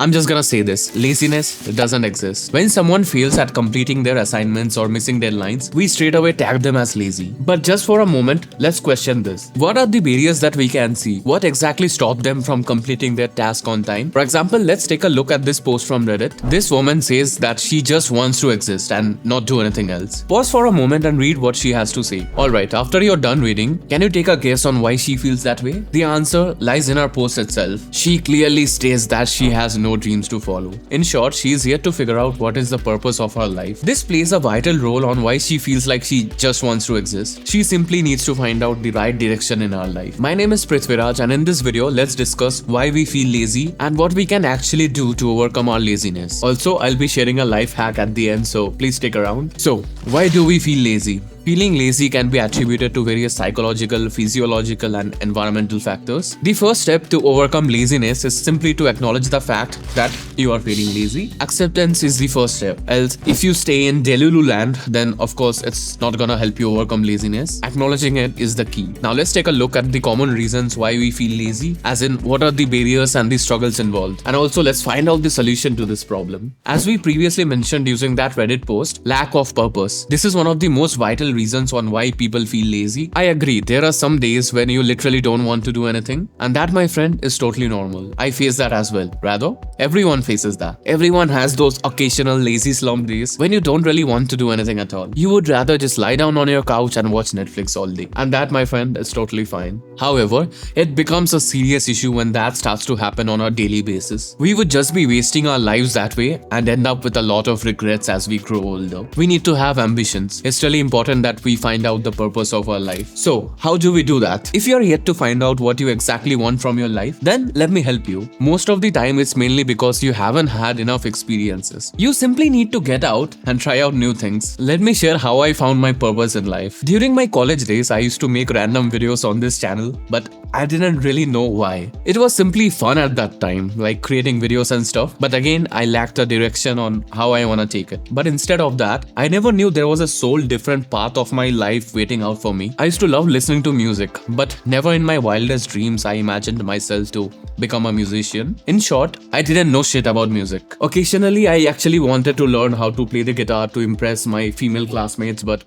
I'm just gonna say this, laziness doesn't exist. When someone fails at completing their assignments or missing deadlines, we straight away tag them as lazy. But just for a moment, let's question this. What are the barriers that we can see? What exactly stopped them from completing their task on time? For example, let's take a look at this post from Reddit. This woman says that she just wants to exist and not do anything else. Pause for a moment and read what she has to say. Alright, after you're done reading, can you take a guess on why she feels that way? The answer lies in her post itself. She clearly states that she has no dreams to follow. In short, she is yet to figure out what is the purpose of her life. This plays a vital role on why she feels like she just wants to exist. She simply needs to find out the right direction in her life. My name is Prithviraj, and in this video, let's discuss why we feel lazy and what we can actually do to overcome our laziness. Also, I'll be sharing a life hack at the end, so please stick around. So, why do we feel lazy? Feeling lazy can be attributed to various psychological, physiological, and environmental factors. The first step to overcome laziness is simply to acknowledge the fact that you are feeling lazy. Acceptance is the first step. Else, if you stay in Delulu land, then of course it's not gonna help you overcome laziness. Acknowledging it is the key. Now let's take a look at the common reasons why we feel lazy, as in what are the barriers and the struggles involved. And also let's find out the solution to this problem. As we previously mentioned using that Reddit post, lack of purpose. This is one of the most vital reasons on why people feel lazy. I agree, there are some days when you literally don't want to do anything, and that, my friend, is totally normal. I face that as well. Rather, everyone faces that. Everyone has those occasional lazy slump days when you don't really want to do anything at all. You would rather just lie down on your couch and watch Netflix all day. And that, my friend, is totally fine. However, it becomes a serious issue when that starts to happen on a daily basis. We would just be wasting our lives that way and end up with a lot of regrets as we grow older. We need to have ambitions. It's really important that we find out the purpose of our life. So, how do we do that? If you're yet to find out what you exactly want from your life, then let me help you. Most of the time, it's mainly because you haven't had enough experiences. You simply need to get out and try out new things. Let me share how I found my purpose in life. During my college days, I used to make random videos on this channel, but I didn't really know why. It was simply fun at that time, like creating videos and stuff, but again, I lacked a direction on how I wanna take it. But instead of that, I never knew there was a soul different path of my life waiting out for me. I used to love listening to music, but never in my wildest dreams I imagined myself to become a musician. In short, I didn't know shit about music. Occasionally, I actually wanted to learn how to play the guitar to impress my female classmates, but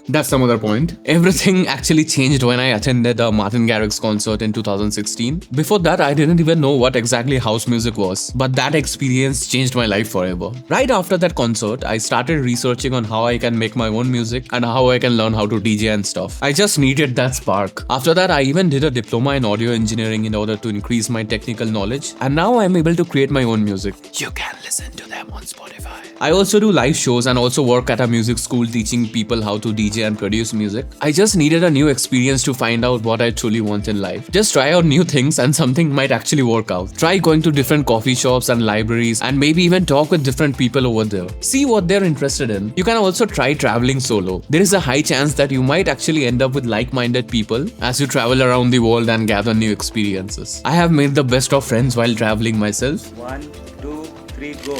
that's some other point. Everything actually changed when I attended a Martin Garrix concert in 2016. Before that, I didn't even know what exactly house music was, but that experience changed my life forever. Right after that concert, I started researching on how I can make my own music and how I can learn how to DJ and stuff. I just needed that spark. After that, I even did a diploma in audio engineering in order to increase my technical knowledge, and now I'm able to create my own music. You can listen to them on Spotify. I also do live shows and also work at a music school teaching people how to DJ and produce music. I just needed a new experience to find out what I truly want in life. Just try out new things and something might actually work out. Try going to different coffee shops and libraries and maybe even talk with different people over there. See what they're interested in. You can also try traveling solo. There is a high chance that you might actually end up with like-minded people as you travel around the world and gather new experiences. I have made the best of friends while traveling myself. 1, 2, 3, go.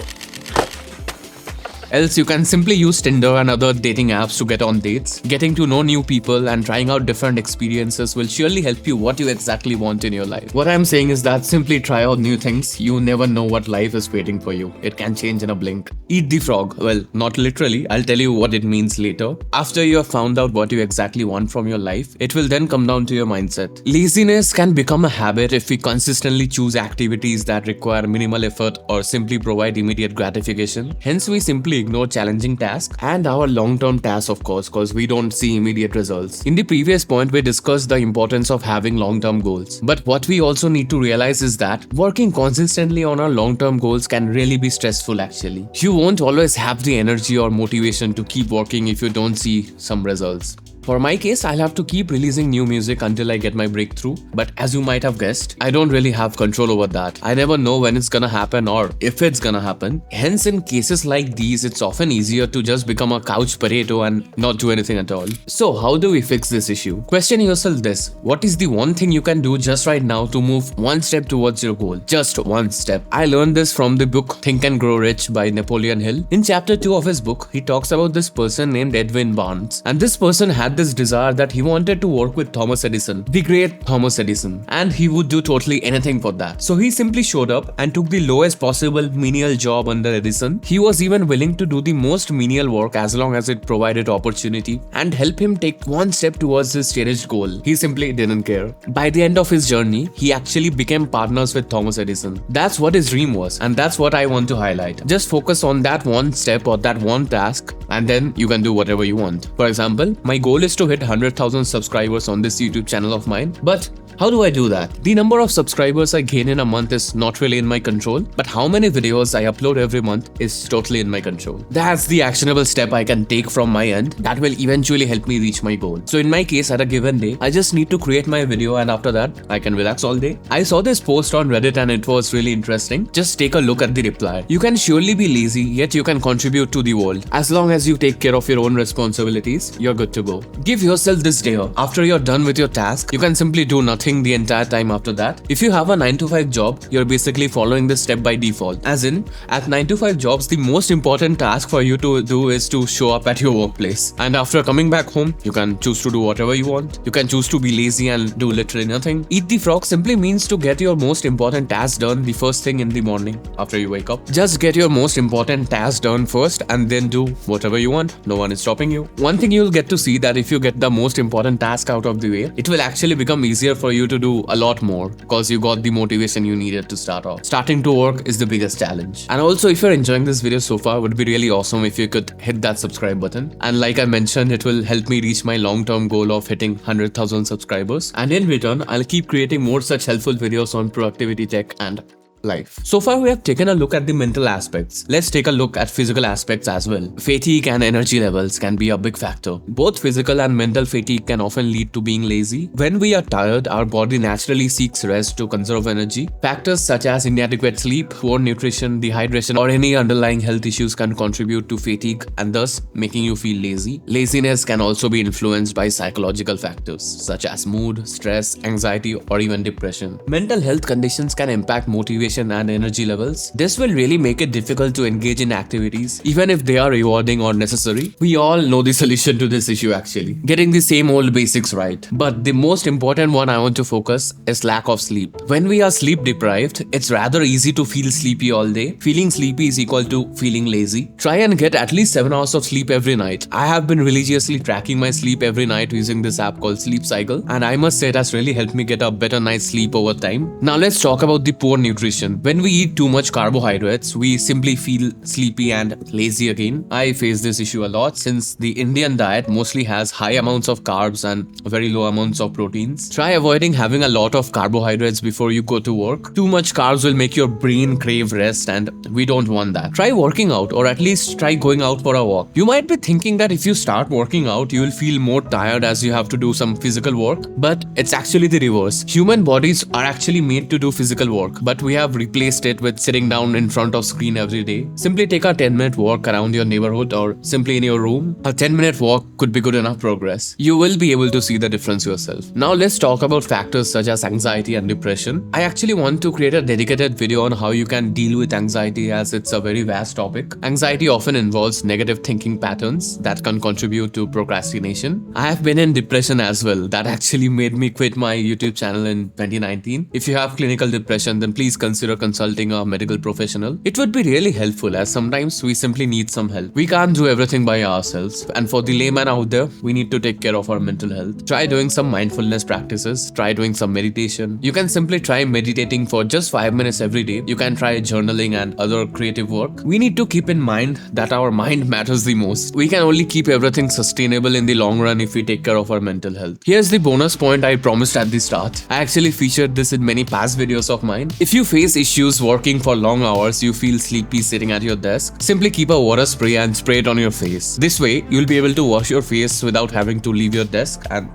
Else, you can simply use Tinder and other dating apps to get on dates. Getting to know new people and trying out different experiences will surely help you what you exactly want in your life. What I'm saying is that simply try out new things. You never know what life is waiting for you. It can change in a blink. Eat the frog. Well, not literally. I'll tell you what it means later. After you have found out what you exactly want from your life, it will then come down to your mindset. Laziness can become a habit if we consistently choose activities that require minimal effort or simply provide immediate gratification. Hence, we simply ignore challenging tasks and our long-term tasks, of course, because we don't see immediate results. In the previous point, we discussed the importance of having long-term goals. But what we also need to realize is that working consistently on our long-term goals can really be stressful actually. You won't always have the energy or motivation to keep working if you don't see some results. For my case, I'll have to keep releasing new music until I get my breakthrough. But as you might have guessed, I don't really have control over that. I never know when it's gonna happen or if it's gonna happen. Hence, in cases like these, it's often easier to just become a couch potato and not do anything at all. So how do we fix this issue? Question yourself this: what is the one thing you can do just right now to move one step towards your goal? Just one step. I learned this from the book Think and Grow Rich by Napoleon Hill. In chapter 2 of his book, he talks about this person named Edwin Barnes. And this person had had this desire that he wanted to work with Thomas Edison, the great Thomas Edison, and he would do totally anything for that. So he simply showed up and took the lowest possible menial job under Edison. He was even willing to do the most menial work as long as it provided opportunity and help him take one step towards his cherished goal. He simply didn't care. By the end of his journey, he actually became partners with Thomas Edison. That's what his dream was, and that's what I want to highlight. Just focus on that one step or that one task, and then you can do whatever you want. For example, my goal is to hit 100,000 subscribers on this YouTube channel of mine, but how do I do that? The number of subscribers I gain in a month is not really in my control, but how many videos I upload every month is totally in my control. That's the actionable step I can take from my end that will eventually help me reach my goal. So in my case, at a given day, I just need to create my video, and after that, I can relax all day. I saw this post on Reddit and it was really interesting. Just take a look at the reply. You can surely be lazy, yet you can contribute to the world. As long as you take care of your own responsibilities, you're good to go. Give yourself this day. After you're done with your task, you can simply do nothing the entire time after that. If you have a 9 to 5 job, you're basically following this step by default. As in, at 9 to 5 jobs, the most important task for you to do is to show up at your workplace. And after coming back home, you can choose to do whatever you want. You can choose to be lazy and do literally nothing. Eat the frog simply means to get your most important task done the first thing in the morning after you wake up. Just get your most important task done first and then do whatever you want. No one is stopping you. One thing you'll get to see that if you get the most important task out of the way, it will actually become easier for you to do a lot more because you got the motivation you needed to start off. Starting to work is the biggest challenge. And also, if you're enjoying this video so far, it would be really awesome if you could hit that subscribe button. And like I mentioned, it will help me reach my long-term goal of hitting 100,000 subscribers. And in return, I'll keep creating more such helpful videos on productivity, tech, and life. So far, we have taken a look at the mental aspects. Let's take a look at physical aspects as well. Fatigue and energy levels can be a big factor. Both physical and mental fatigue can often lead to being lazy. When we are tired, our body naturally seeks rest to conserve energy. Factors such as inadequate sleep, poor nutrition, dehydration, or any underlying health issues can contribute to fatigue and thus making you feel lazy. Laziness can also be influenced by psychological factors such as mood, stress, anxiety, or even depression. Mental health conditions can impact motivation and energy levels. This will really make it difficult to engage in activities, even if they are rewarding or necessary. We all know the solution to this issue actually. Getting the same old basics right. But the most important one I want to focus is lack of sleep. When we are sleep deprived, it's rather easy to feel sleepy all day. Feeling sleepy is equal to feeling lazy. Try and get at least 7 hours of sleep every night. I have been religiously tracking my sleep every night using this app called Sleep Cycle, and I must say it has really helped me get a better night's sleep over time. Now let's talk about the poor nutrition. When we eat too much carbohydrates, we simply feel sleepy and lazy again. I face this issue a lot since the Indian diet mostly has high amounts of carbs and very low amounts of proteins. Try avoiding having a lot of carbohydrates before you go to work. Too much carbs will make your brain crave rest, and we don't want that. Try working out, or at least try going out for a walk. You might be thinking that if you start working out, you will feel more tired as you have to do some physical work, but it's actually the reverse. Human bodies are actually made to do physical work, but we have replaced it with sitting down in front of screen every day. Simply take a 10-minute walk around your neighborhood or simply in your room. A 10-minute walk could be good enough progress. You will be able to see the difference yourself. Now let's talk about factors such as anxiety and depression. I actually want to create a dedicated video on how you can deal with anxiety, as it's a very vast topic. Anxiety often involves negative thinking patterns that can contribute to procrastination. I have been in depression as well. That actually made me quit my YouTube channel in 2019. If you have clinical depression, then please consider consulting a medical professional. It would be really helpful, as sometimes we simply need some help. We can't do everything by ourselves, and for the layman out there, we need to take care of our mental health. Try doing some mindfulness practices. Try doing some meditation. You can simply try meditating for just 5 minutes every day. You can try journaling and other creative work. We need to keep in mind that our mind matters the most. We can only keep everything sustainable in the long run if we take care of our mental health. Here's the bonus point I promised at the start. I actually featured this in many past videos of mine. If you face issues working for long hours, you feel sleepy sitting at your desk, simply keep a water spray and spray it on your face. This way, you'll be able to wash your face without having to leave your desk and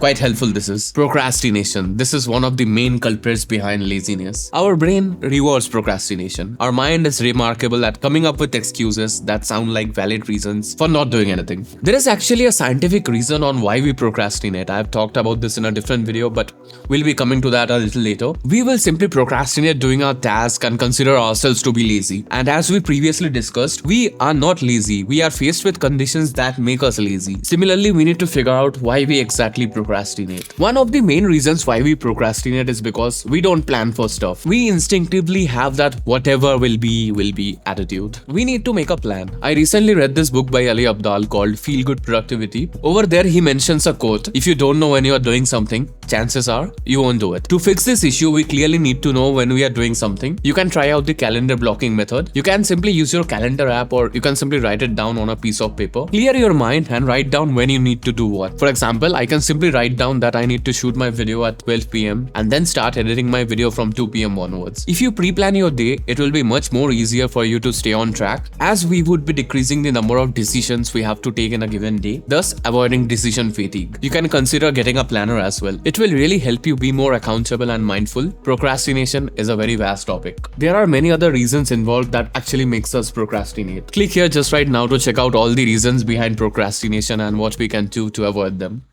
Quite helpful this is. Procrastination. This is one of the main culprits behind laziness. Our brain rewards procrastination. Our mind is remarkable at coming up with excuses that sound like valid reasons for not doing anything. There is actually a scientific reason on why we procrastinate. I have talked about this in a different video, but we'll be coming to that a little later. We will simply procrastinate doing our task and consider ourselves to be lazy. And as we previously discussed, we are not lazy. We are faced with conditions that make us lazy. Similarly, we need to figure out why we exactly procrastinate. One of the main reasons why we procrastinate is because we don't plan for stuff. We instinctively have that whatever will be attitude. We need to make a plan. I recently read this book by Ali Abdaal called Feel Good Productivity. Over there, he mentions a quote: if you don't know when you are doing something, chances are you won't do it. To fix this issue, we clearly need to know when we are doing something. You can try out the calendar blocking method. You can simply use your calendar app, or you can simply write it down on a piece of paper. Clear your mind and write down when you need to do what. For example, I can simply write down that I need to shoot my video at 12 PM and then start editing my video from 2 PM onwards. If you pre-plan your day, it will be much more easier for you to stay on track, as we would be decreasing the number of decisions we have to take in a given day, thus avoiding decision fatigue. You can consider getting a planner as well. It will really help you be more accountable and mindful. Procrastination is a very vast topic. There are many other reasons involved that actually makes us procrastinate. Click here just right now to check out all the reasons behind procrastination and what we can do to avoid them.